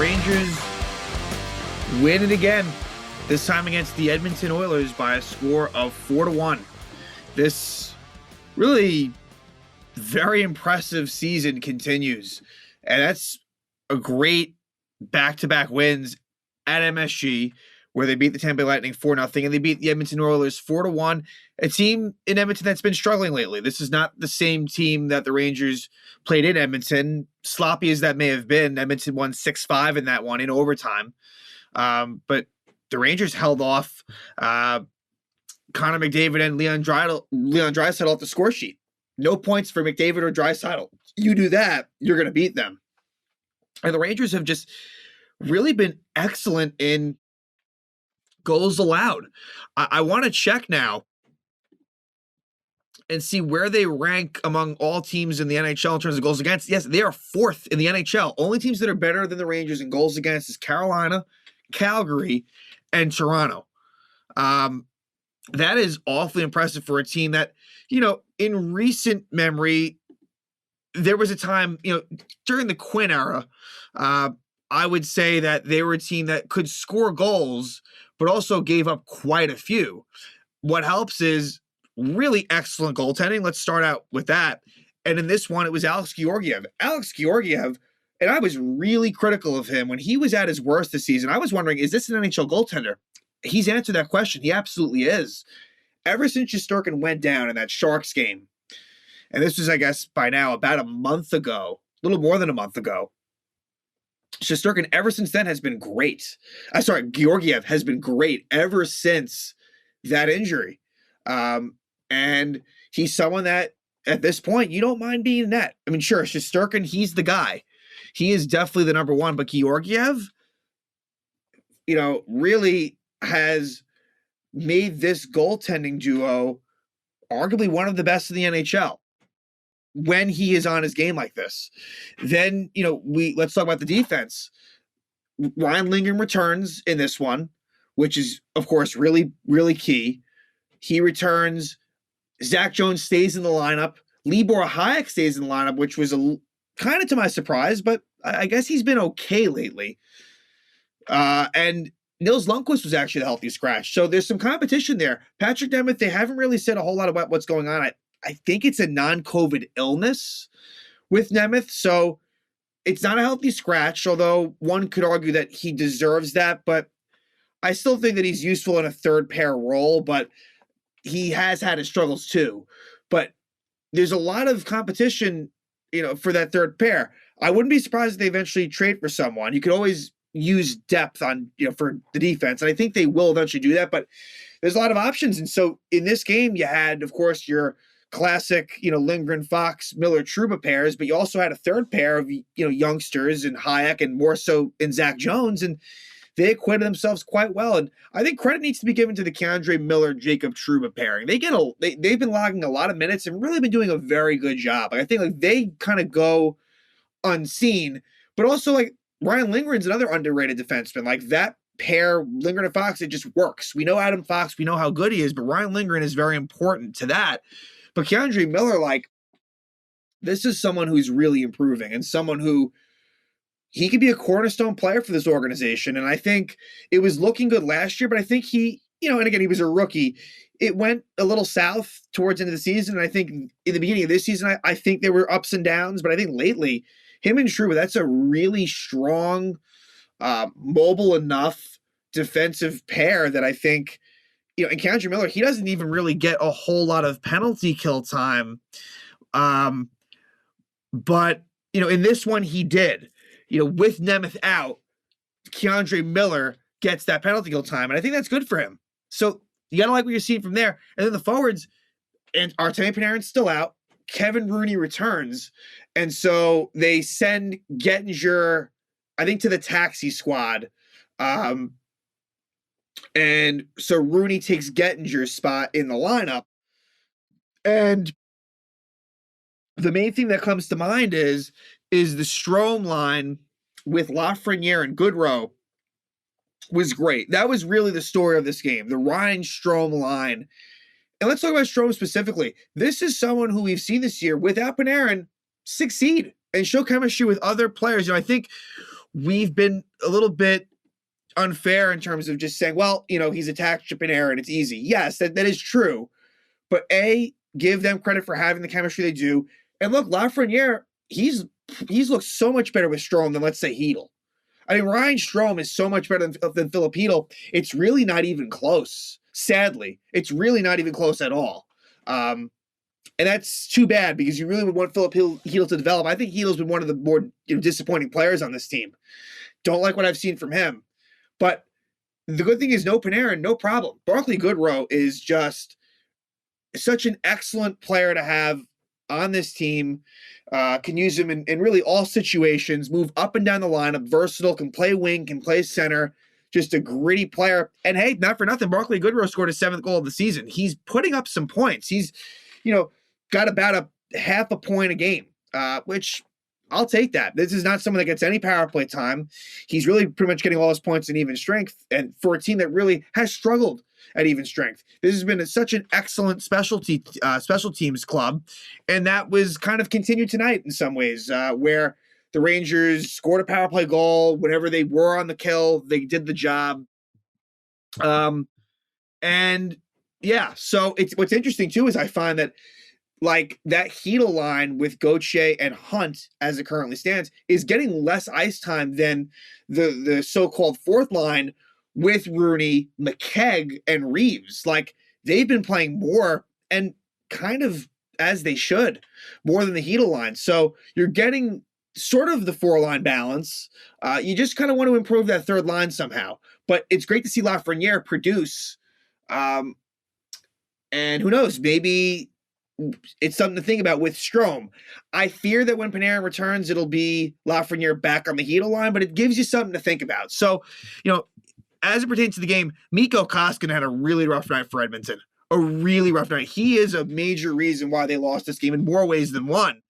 Rangers win it again, this time against the Edmonton Oilers by a score of 4-1. This really very impressive season continues, and that's a great back-to-back wins at MSG, where they beat the Tampa Bay Lightning 4-0, and they beat the Edmonton Oilers 4-1, a team in Edmonton that's been struggling lately. This is not the same team that the Rangers played in Edmonton. Sloppy as that may have been, Edmonton won 6-5 in that one in overtime. But the Rangers held off Connor McDavid and Leon Draisaitl off the score sheet. No points for McDavid or Draisaitl. You do that, you're going to beat them. And the Rangers have just really been excellent in goals allowed. I want to check now and see where they rank among all teams in the NHL in terms of goals against. Yes, they are fourth in the NHL. Only teams that are better than the Rangers in goals against is Carolina, Calgary, and Toronto. That is awfully impressive for a team that, in recent memory, there was a time, during the Quinn era, I would say that they were a team that could score goals, but also gave up quite a few. What helps is really excellent goaltending. Let's start out with that. And in this one, it was Alex Georgiev. Alex Georgiev, and I was really critical of him when he was at his worst this season. I was wondering, is this an NHL goaltender? He's answered that question. He absolutely is. Ever since Shesterkin went down in that Sharks game, and this was, I guess, by now about a month ago, a little more than a month ago, Shesterkin ever since then has been great. Georgiev has been great ever since that injury. And he's someone that, at this point, you don't mind being net. I mean, sure, Shesterkin, he's the guy. He is definitely the number one, but Georgiev, really has made this goaltending duo arguably one of the best in the NHL when he is on his game like this. Then, let's talk about the defense. Ryan Lindgren returns in this one, which is, of course, really, really key. He returns. Zach Jones stays in the lineup. Libor Hayek stays in the lineup, which was kind of to my surprise, but I guess he's been okay lately. And Nils Lundkvist was actually the healthy scratch. So there's some competition there. Patrick Nemeth, they haven't really said a whole lot about what's going on. I think it's a non-COVID illness with Nemeth, so it's not a healthy scratch, although one could argue that he deserves that, but I still think that he's useful in a third pair role, but he has had his struggles too. But there's a lot of competition, for that third pair. I wouldn't be surprised if they eventually trade for someone. You could always use depth on, for the defense, and I think they will eventually do that, but there's a lot of options. And so in this game, you had, of course, your classic, Lindgren, Fox, Miller, Trouba pairs, but you also had a third pair of, youngsters in Hayek and more so in Zach Jones, and they acquitted themselves quite well. And I think credit needs to be given to the K'Andre Miller, Jacob Trouba pairing. They've been logging a lot of minutes and really been doing a very good job. I think they kind of go unseen, but also Ryan Lindgren's another underrated defenseman. That pair, Lindgren and Fox, it just works. We know Adam Fox, we know how good he is, but Ryan Lindgren is very important to that. But K'Andre Miller, this is someone who's really improving and someone who he could be a cornerstone player for this organization. And I think it was looking good last year, but I think he, and again, he was a rookie. It went a little south towards the end of the season. And I think in the beginning of this season, I think there were ups and downs, but I think lately, him and Trouba, that's a really strong, mobile enough defensive pair that I think, and K'Andre Miller, he doesn't even really get a whole lot of penalty kill time. But, in this one, he did. With Nemeth out, K'Andre Miller gets that penalty kill time, and I think that's good for him. So you got to like what you're seeing from there. And then the forwards, and Artemi Panarin's still out. Kevin Rooney returns, and so they send Gettinger, I think, to the taxi squad. And so Rooney takes Gettinger's spot in the lineup. And the main thing that comes to mind is the Strome line with Lafreniere and Goodrow was great. That was really the story of this game, the Ryan Strome line. And let's talk about Strome specifically. This is someone who we've seen this year, without Panarin, succeed and show chemistry with other players. I think we've been a little bit unfair in terms of just saying, well, he's attacked Panarin and it's easy. Yes, that is true. But give them credit for having the chemistry they do. And look, Lafreniere, he's looked so much better with Strome than, let's say, Hedl. I mean, Ryan Strome is so much better than Philip Hedl. It's really not even close. Sadly, it's really not even close at all. And that's too bad because you really would want Philip Hedl to develop. I think Hedl's been one of the more disappointing players on this team. Don't like what I've seen from him. But the good thing is no Panarin, no problem. Barclay Goodrow is just such an excellent player to have on this team. Can use him in really all situations, move up and down the lineup, versatile, can play wing, can play center, just a gritty player. And hey, not for nothing, Barclay Goodrow scored his 7th goal of the season. He's putting up some points. He's, got about a half a point a game, which I'll take that. This is not someone that gets any power play time. He's really pretty much getting all his points in even strength. And for a team that really has struggled at even strength, this has been such an excellent special teams club. And that was kind of continued tonight in some ways, where the Rangers scored a power play goal. Whenever they were on the kill, they did the job. And yeah, so what's interesting too is I find that like that Hedl line with Gauthier and Hunt, as it currently stands, is getting less ice time than the so-called fourth line with Rooney, McKegg, and Reeves. Like, they've been playing more and kind of as they should, more than the Hedl line. So you're getting sort of the 4-line balance. You just kind of want to improve that third line somehow. But it's great to see Lafreniere produce. And who knows, maybe it's something to think about with Strome. I fear that when Panarin returns, it'll be Lafreniere back on the Hedl line, but it gives you something to think about. So, as it pertains to the game, Mikko Koskinen had a really rough night for Edmonton. A really rough night. He is a major reason why they lost this game in more ways than one.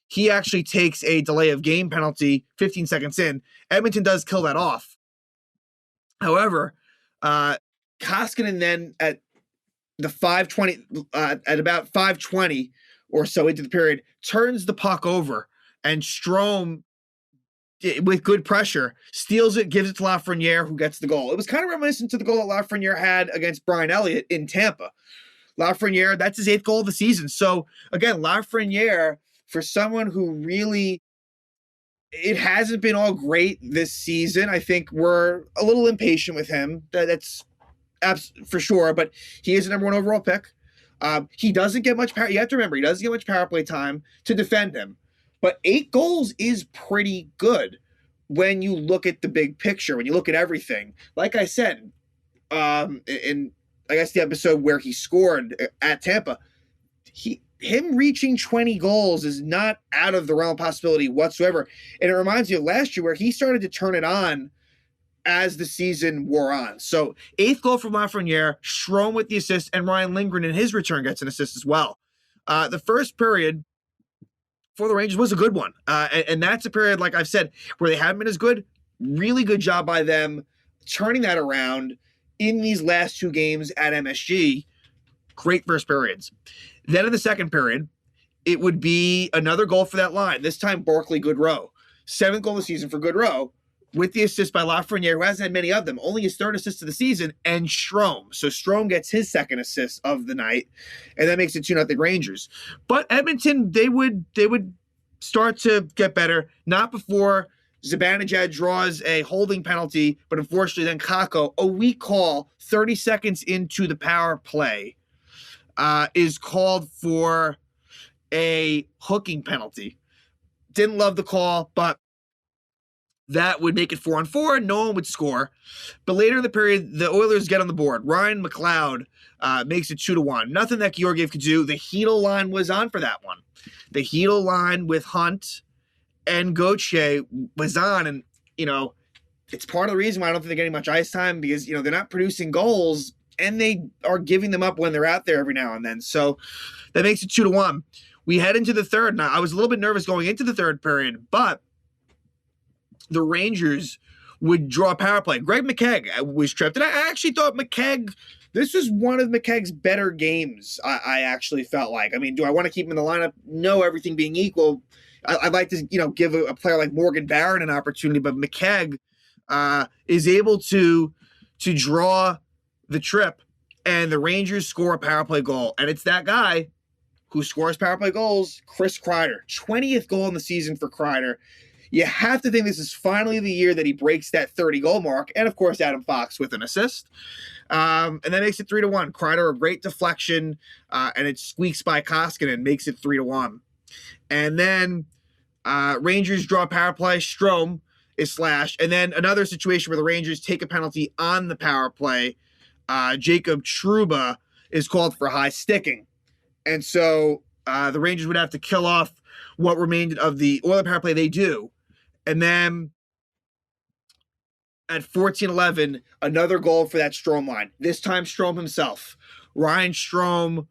He actually takes a delay of game penalty 15 seconds in. Edmonton does kill that off. However, Koskinen then at the 5:20 at about 5:20 or so into the period turns the puck over, and Strome, with good pressure, steals it, gives it to Lafreniere, who gets the goal. It was kind of reminiscent to the goal that Lafreniere had against Brian Elliott in Tampa. Lafreniere, that's his 8th goal of the season. So again, Lafreniere, for someone who really, it hasn't been all great this season. I think we're a little impatient with him. That's for sure, but he is a number 1 overall pick. He doesn't get much power. You have to remember, he doesn't get much power play time to defend him. But 8 goals is pretty good when you look at the big picture, when you look at everything. Like I said, in I guess the episode where he scored at Tampa, him reaching 20 goals is not out of the realm of possibility whatsoever. And it reminds me of last year where he started to turn it on as the season wore on. So 8th goal from Lafreniere, Strome with the assist, and Ryan Lindgren in his return gets an assist as well. The first period for the Rangers was a good one. And that's a period, like I've said, where they haven't been as good. Really good job by them turning that around in these last 2 games at MSG. Great first periods. Then in the second period, it would be another goal for that line. This time, Barclay Goodrow. 7th goal of the season for Goodrow, with the assist by Lafreniere, who hasn't had many of them, only his 3rd assist of the season, and Strome. So Strome gets his 2nd assist of the night, and that makes it 2-0 Rangers. But Edmonton, they would start to get better, not before Zibanejad draws a holding penalty, but unfortunately then Kakko, a weak call 30 seconds into the power play, is called for a hooking penalty. Didn't love the call, but that would make it 4-on-4. No one would score. But later in the period, the Oilers get on the board. Ryan McLeod makes it 2-1. Nothing that Georgiev could do. The Hedl line was on for that one. The Hedl line with Hunt and Gauthier was on. And, it's part of the reason why I don't think they're getting much ice time, because, they're not producing goals and they are giving them up when they're out there every now and then. So that makes it 2-1. We head into the third. Now, I was a little bit nervous going into the third period, but the Rangers would draw a power play. Greg McKegg was tripped. And I actually thought this was one of McKegg's better games, I actually felt like. I mean, do I want to keep him in the lineup? No, everything being equal. I'd like to, give a player like Morgan Barron an opportunity, but McKegg is able to draw the trip, and the Rangers score a power play goal. And it's that guy who scores power play goals, Chris Kreider. 20th goal in the season for Kreider. You have to think this is finally the year that he breaks that 30-goal mark. And, of course, Adam Fox with an assist. And that makes it 3-1. Kreider, a great deflection, and it squeaks by Koskinen, makes it 3-1. And then Rangers draw a power play. Strome is slashed. And then another situation where the Rangers take a penalty on the power play. Jacob Trouba is called for high sticking. And so the Rangers would have to kill off what remained of the Oilers power play. They do. And then at 14-11, another goal for that Strome line. This time Strome himself. Ryan Strome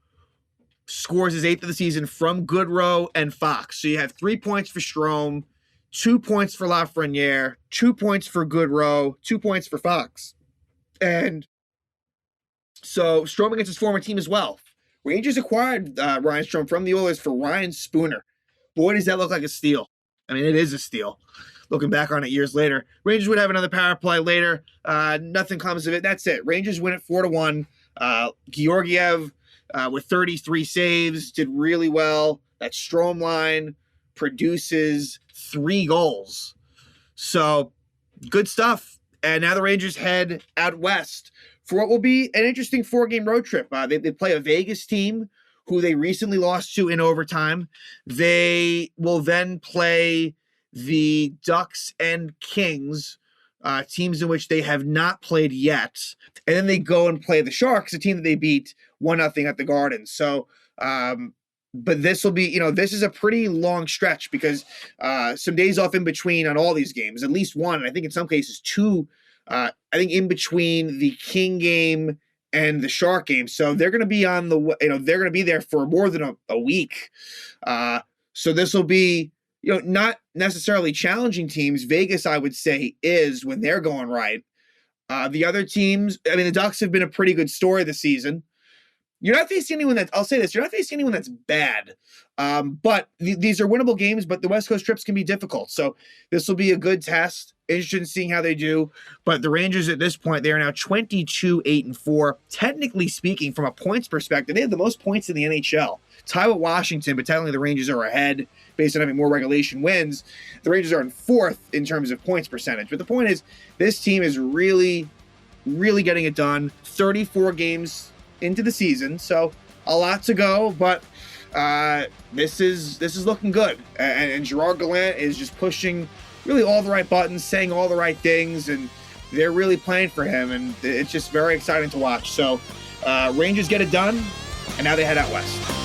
scores his 8th of the season from Goodrow and Fox. So you have 3 points for Strome, 2 points for Lafreniere, 2 points for Goodrow, 2 points for Fox. And so Strome against his former team as well. Rangers acquired Ryan Strome from the Oilers for Ryan Spooner. Boy, does that look like a steal. I mean, it is a steal. Looking back on it years later. Rangers would have another power play later. Nothing comes of it. That's it. Rangers win it 4-1. Georgiev with 33 saves did really well. That Strome line produces 3 goals. So, good stuff. And now the Rangers head out west for what will be an interesting 4-game road trip. They play a Vegas team who they recently lost to in overtime. They will then play the Ducks and Kings, teams in which they have not played yet. And then they go and play the Sharks, a team that they beat 1-0 at the Garden. So, but this will be, this is a pretty long stretch because some days off in between on all these games, at least one, and I think in some cases 2, I think in between the King game and the Shark game. So they're going to be on the, they're going to be there for more than a week. So this will be, not necessarily challenging teams. Vegas, I would say, is when they're going right. The other teams, I mean, the Ducks have been a pretty good story this season. You're not facing anyone I'll say this, you're not facing anyone that's bad. But these are winnable games, but the West Coast trips can be difficult. So this will be a good test. Interested in seeing how they do. But the Rangers at this point, they are now 22-8-4. Technically speaking, from a points perspective, they have the most points in the NHL. Tied with Washington, but technically the Rangers are ahead based on having more regulation wins. The Rangers are in 4th in terms of points percentage. But the point is, this team is really, really getting it done. 34 games into the season, so a lot to go, but this is looking good. And Gerard Gallant is just pushing really all the right buttons, saying all the right things, and they're really playing for him, and it's just very exciting to watch. So Rangers get it done, and now they head out west.